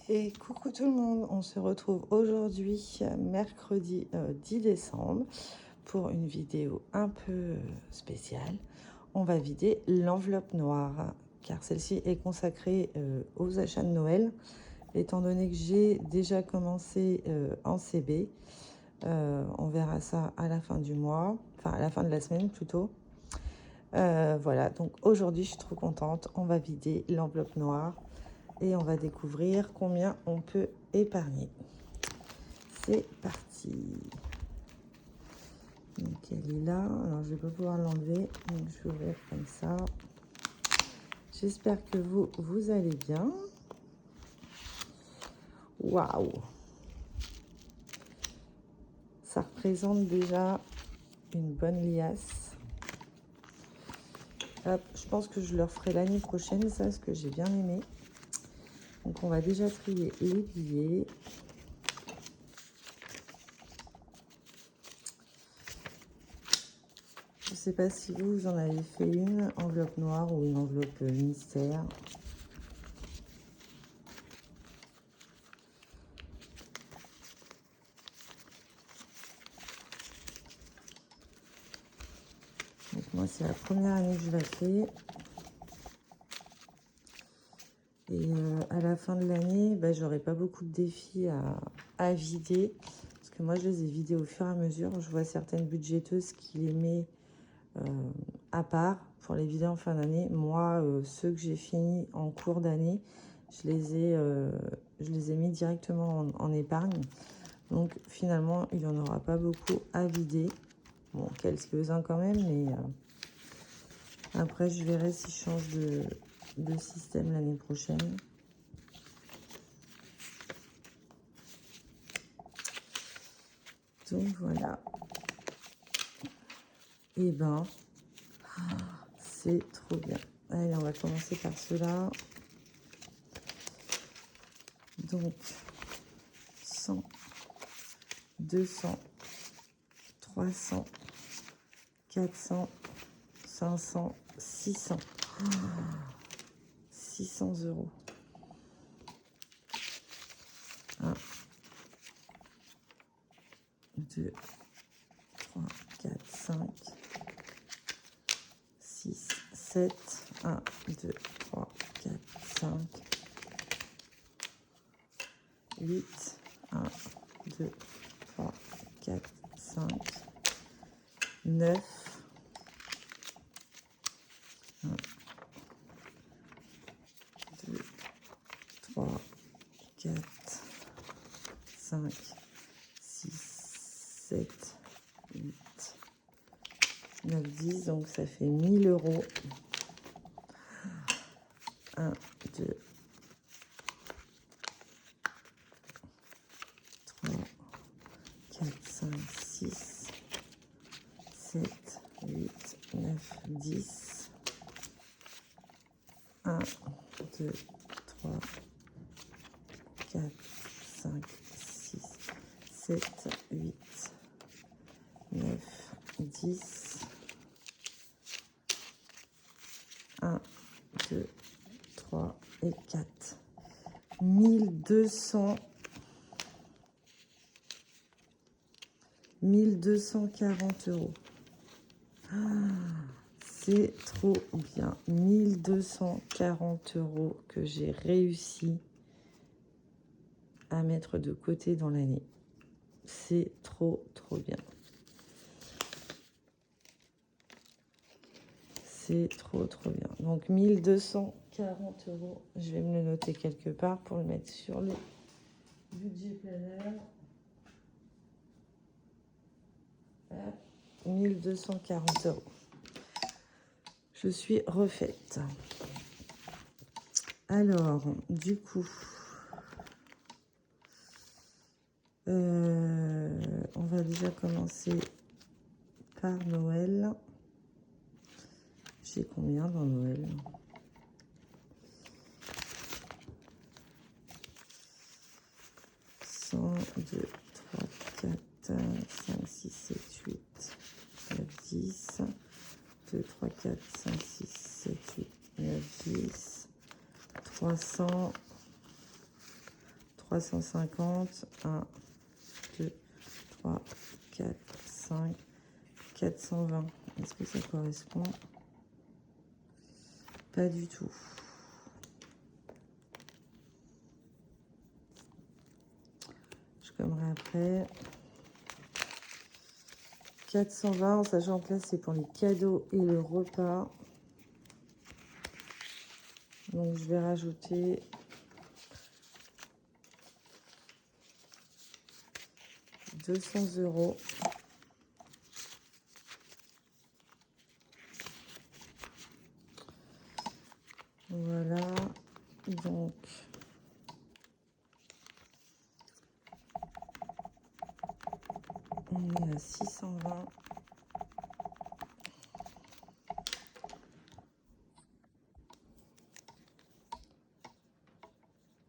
Et coucou tout le monde, on se retrouve aujourd'hui, mercredi 10 décembre, pour une vidéo un peu spéciale. On va vider l'enveloppe noire, car celle-ci est consacrée aux achats de Noël. Étant donné que j'ai déjà commencé en CB, on verra ça à la fin du mois, enfin à la fin de la semaine plutôt. Voilà, donc aujourd'hui je suis trop contente, on va vider l'enveloppe noire. Et on va découvrir combien on peut épargner. C'est parti. Donc elle est là. Alors je vais pas pouvoir l'enlever. Donc je vais ouvrir comme ça. J'espère que vous allez bien. Waouh. Ça représente déjà une bonne liasse. Hop, je pense que je le referai l'année prochaine, ça, ce que j'ai bien aimé. Donc on va déjà trier les billets. Je ne sais pas si vous en avez fait une enveloppe noire ou une enveloppe mystère. Donc moi, c'est la première année que je la fais. Et à la fin de l'année, j'aurai pas beaucoup de défis à vider. Parce que moi, je les ai vidés au fur et à mesure. Je vois certaines budgéteuses qui les met à part pour les vider en fin d'année. Moi, ceux que j'ai finis en cours d'année, je les ai mis directement en épargne. Donc finalement, il n'y en aura pas beaucoup à vider. Bon, quelques-uns quand même, mais après, je verrai si je change de système l'année prochaine. Donc voilà. Et ben, c'est trop bien. Allez, on va commencer par ceux-là. Donc, 100, 200, 300, 400, 500, 600. 600 euros. 1, 2, 3, 4, 5, 6, 7. 1, 2, 3, 4, 5, 8. 1, 2, 3, 4, 5, 9. 1, 2, 3, 4, 5, 6, 7, 8, 9, 10. Donc ça fait 1000 euros. 1, 2, 3, 4, 5, 6, 7, 8, 9, 10. 1, 2, 3, 4, 5, 6, 7, 8, 9, 10. 1, 2, 3 et 4. 1200. 1240 euros. C'est trop bien. 1240 euros que j'ai réussi à mettre de côté dans l'année. C'est trop bien. C'est trop bien. Donc 1240 euros. Je vais me le noter quelque part pour le mettre sur le budget planner. 1240 euros. Je suis refaite. Alors, du coup, on va déjà commencer par Noël. J'ai combien dans Noël? « 100, 2, 3, 4, 5, 6, 7, 8, 9, 10. 2, 3, 4, 5, 6, 7, 8, 9, 10. 300. 350, 1, 2, 3, 4, 5, 420. Est-ce que ça correspond? Pas du tout. Je commerai après. 420, en sachant que là, c'est pour les cadeaux et le repas. Donc, je vais rajouter 200 €. Voilà. Donc, on est à 620.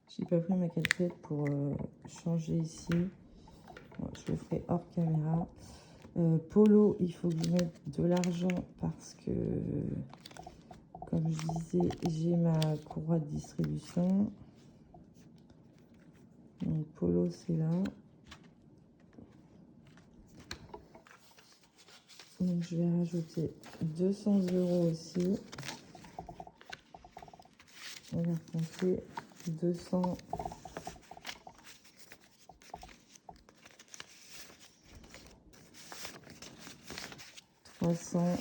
J'ai pas pris ma calculette pour changer ici. Bon, je le ferai hors caméra. Polo, il faut que je mette de l'argent parce que, comme je disais, j'ai ma courroie de distribution. Donc, Polo, c'est là. Donc, je vais rajouter 200 € aussi. On va compter 200. 300,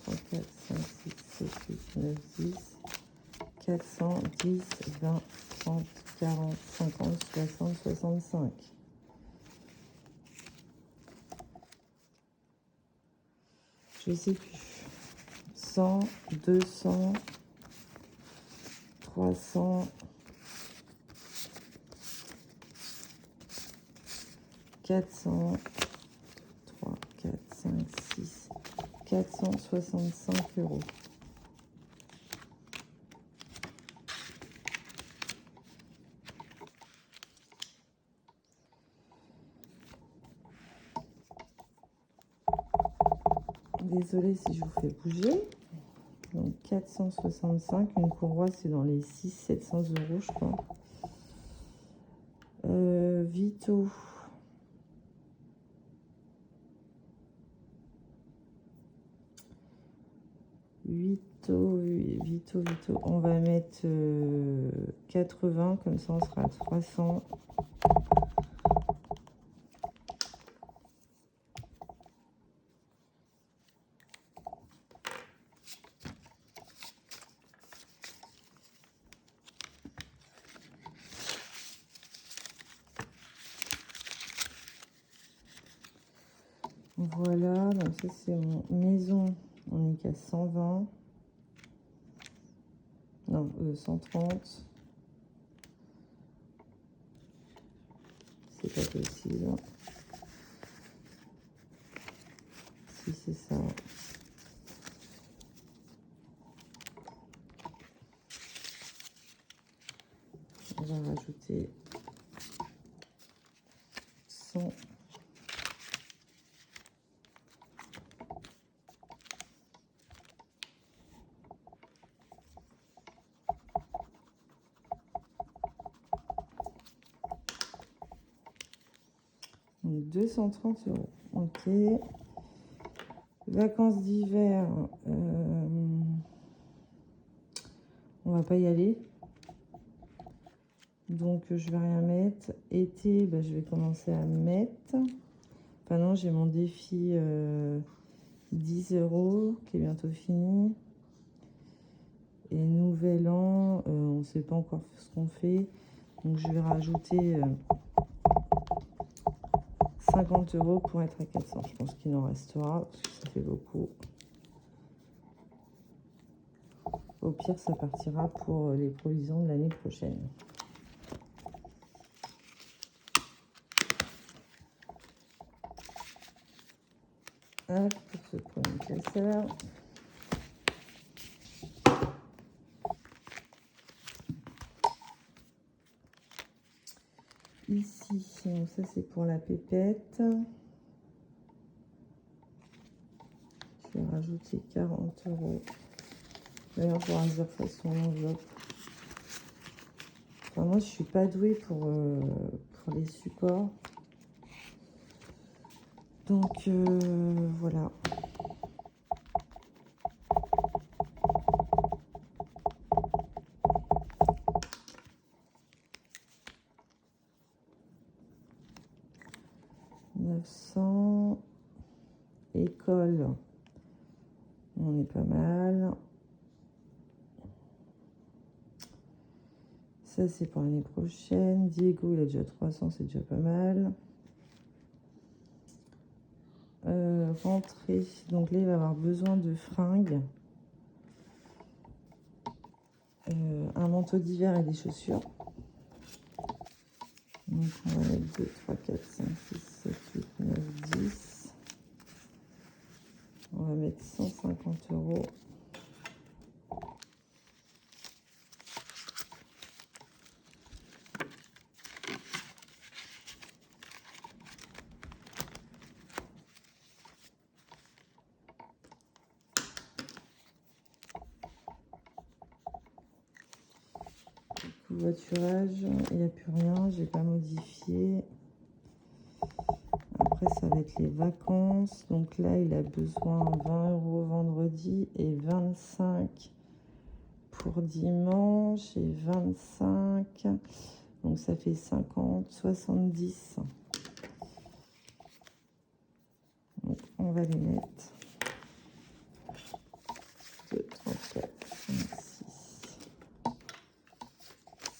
3, 4, 5, 6, 7, 8, 9, 10, 400, 10, 20, 30, 40, 50, 60, 65. Je sais plus. 100, 200, 300, 400, 3, 4, 5, 6, 465 €. Désolée si je vous fais bouger. Donc 465, une courroie, c'est dans les 600-700 €, je crois. Vito. Vito. On va mettre 80, comme ça on sera à 300. Voilà, donc ça c'est mon maison, on n'est qu'à 120. Non, 130. C'est pas possible. Si c'est ça. On va rajouter 100. Donc 230 €. Ok. Vacances d'hiver. On va pas y aller. Donc je vais rien mettre. Été, bah, je vais commencer à mettre. Enfin non, j'ai mon défi 10 € qui est bientôt fini. Et nouvel an, on ne sait pas encore ce qu'on fait. Donc je vais rajouter 50 € pour être à 400. Je pense qu'il en restera parce que ça fait beaucoup. Au pire, ça partira pour les provisions de l'année prochaine. Hop, pour ce premier classeur. Ici, donc ça c'est pour la pépette. Je vais rajouter 40 €. D'ailleurs, pour un dire façon enveloppe. Enfin, moi, je suis pas douée pour les supports. Donc, voilà. « 900 » école. On est pas mal. Ça, c'est pour l'année prochaine. Diego, il a déjà 300, c'est déjà pas mal. Rentrée. Donc là, il va avoir besoin de fringues. Un manteau d'hiver et des chaussures. Donc on va mettre 2, 3, 4, 5, 6, 7, 8, 9, 10. On va mettre 150 €. Covoiturage, il n'y a plus rien, j'ai pas modifié. Après, ça va être les vacances. Donc là, il a besoin de 20 € vendredi et 25 pour dimanche et 25. Donc ça fait 50, 70. Donc on va les mettre. 2, 3, 4, 5, 6,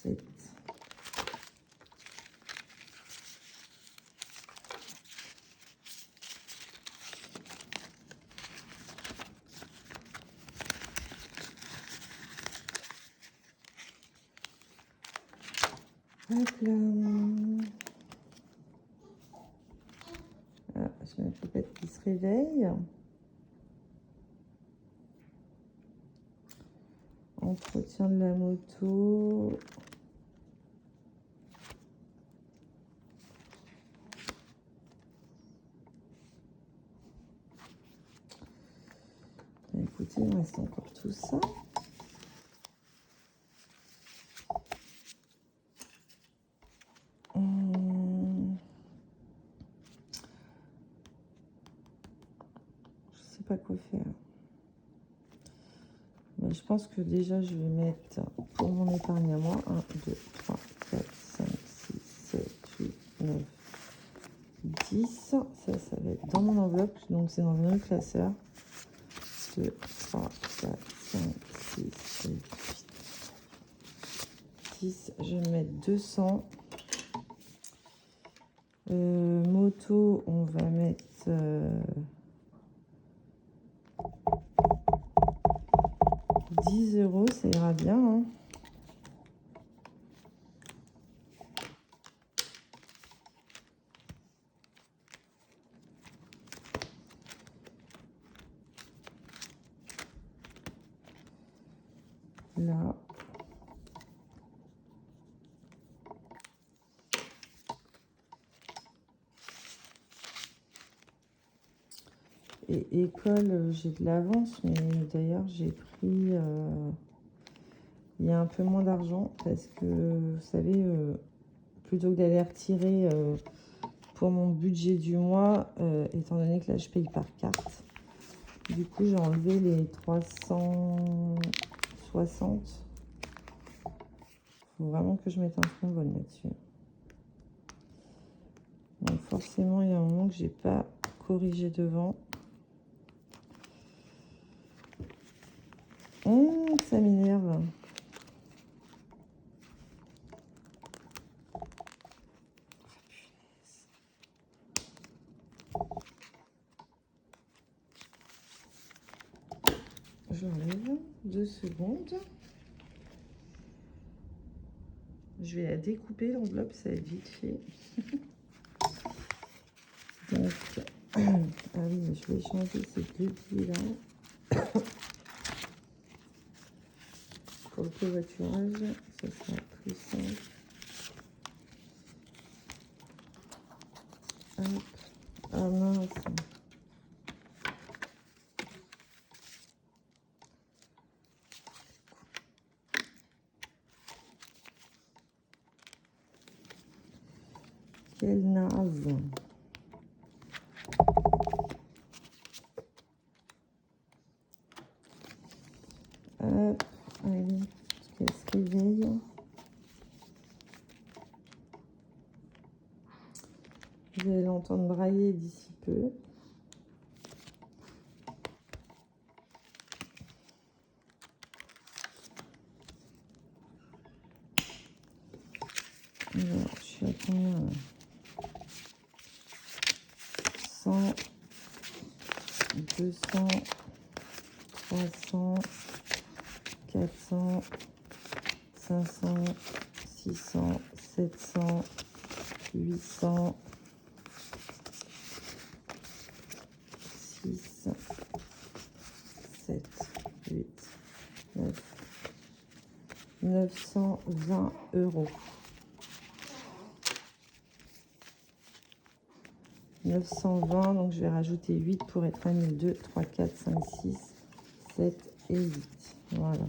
7. Hop là. Ah, je me fais peut-être qu'il se réveille. Entretien de la moto. Écoutez, il me reste encore tout ça. Je sais pas quoi faire. Mais je pense que déjà, je vais mettre pour mon épargne à moi 1, 2, 3, 4, 5, 6, 7, 8, 9, 10. Ça va être dans mon enveloppe. Donc, c'est dans un autre classeur. 2, 3, 4, 5, 6, 7, 8, 10. Je vais mettre 200. Moto, on va mettre 10 €, ça ira bien. Hein. Là. Et école, j'ai de l'avance, mais d'ailleurs, j'ai pris... il y a un peu moins d'argent parce que, vous savez, plutôt que d'aller retirer pour mon budget du mois, étant donné que là, je paye par carte, du coup, j'ai enlevé les 360. Il faut vraiment que je mette un fond bonne là-dessus. Donc forcément, il y a un moment que j'ai pas corrigé devant. Ça m'énerve. J'enlève 2 secondes. Je vais la découper, l'enveloppe, ça va être vite fait. Donc, ah oui, mais je vais changer ces deux billets-là. Pour le covoiturage, ça sera plus simple. Hop. Ah mince. Quelle naze. Hop, allez, qu'elle se réveille. Vous allez l'entendre brailler d'ici peu. Alors, je suis à combien là? 100, 200, 300, 400, 500, 600, 700, 800, 6, 7, 8, 9, 920 €. 920, donc je vais rajouter 8 pour être à 1002, 3, 4, 5, 6, 7 et 8. Voilà.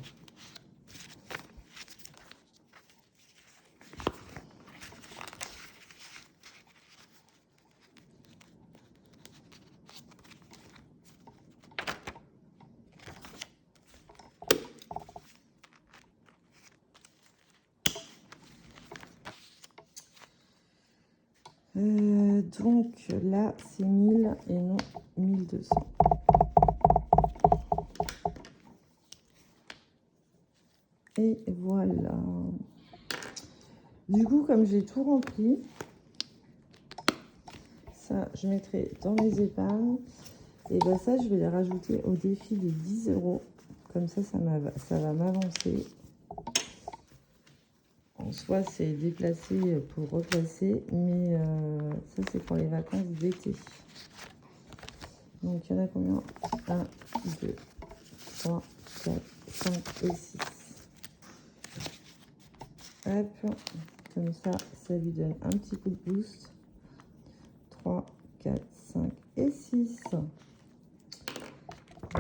Donc là, c'est 1000 et non 1200. Et voilà. Du coup, comme j'ai tout rempli, ça, je mettrai dans mes épargnes. Et bien ça, je vais les rajouter au défi des 10 €. Comme ça va m'avancer. En soi, c'est déplacer pour replacer, mais ça, c'est pour les vacances d'été. Donc, il y en a combien? 1, 2, 3, 4, 5 et 6. Hop, comme ça, ça lui donne un petit coup de boost. 3, 4, 5 et 6.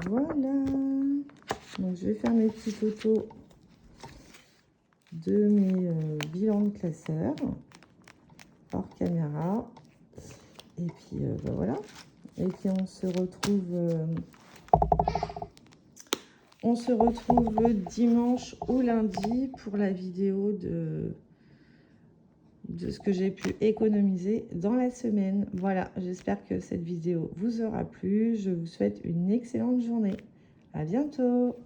Voilà. Donc, je vais faire mes petits photos de mes bilans de classeurs hors caméra. Et puis, ben voilà. Et puis, on se retrouve dimanche ou lundi pour la vidéo de ce que j'ai pu économiser dans la semaine. Voilà, j'espère que cette vidéo vous aura plu. Je vous souhaite une excellente journée. À bientôt.